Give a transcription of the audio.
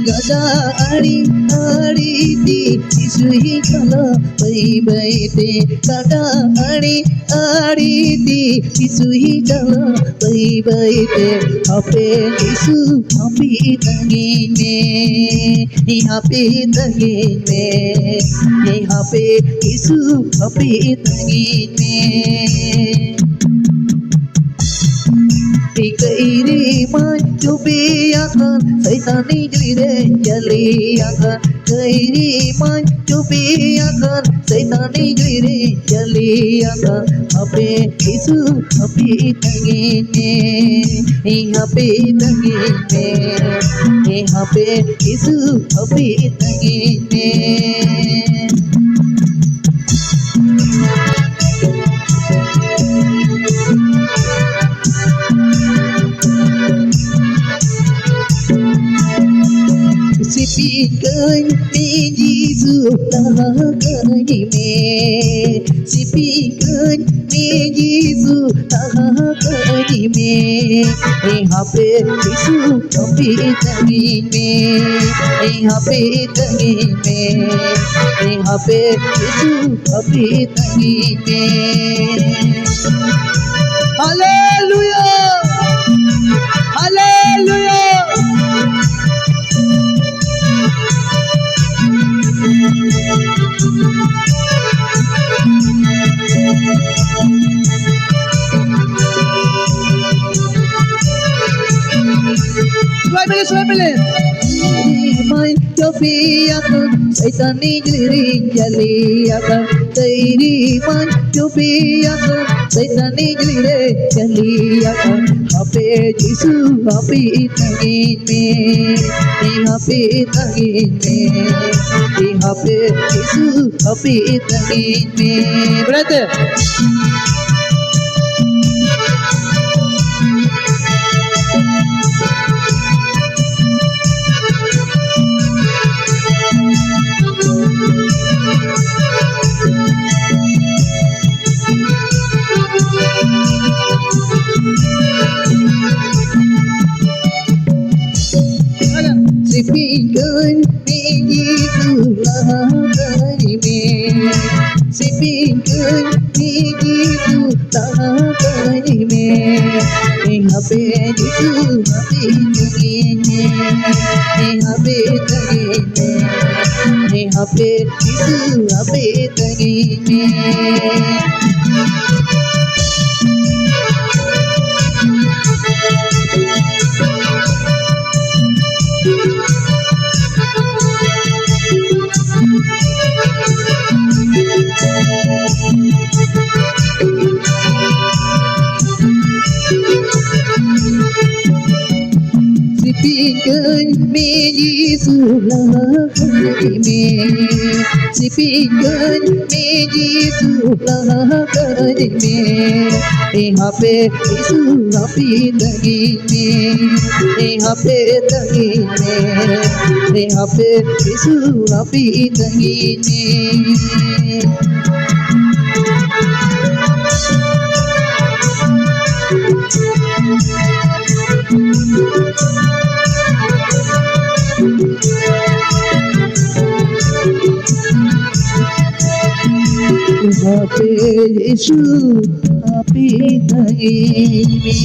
गदा अडी सुही कला बैते गदा अडी सुही कला बैते हापे इस हापी तंगी में हापे तंगी में यहाँ पे इस हापी तंगी में keiriman cubiakan Saitani jaliakan keiriman cubiakan Saitani jaliakan hape isu hape tangine hape tangine hape isu hape tangine Sipikan meji sutahani me Sipikan meji sutahani me hape isu hape tangine hape tangine hape isu hape tangine Hallelujah Hallelujah Suai Mai cobiakan Saitani jaliakan Keiriman cobiakan Saitani jaliakan hape jisu hape tangine hape tangine hape jisu hape tangine brother Sipikan meji sulahani me Sipikan meji sulahani me hape jisu hape tangine hape tangine hape jisu hape tangine Sipikan meji sulahani me Sipikan meji sulahani me hape isu hape tangine hape tangine hape isu hape tangine hape isu hape tangine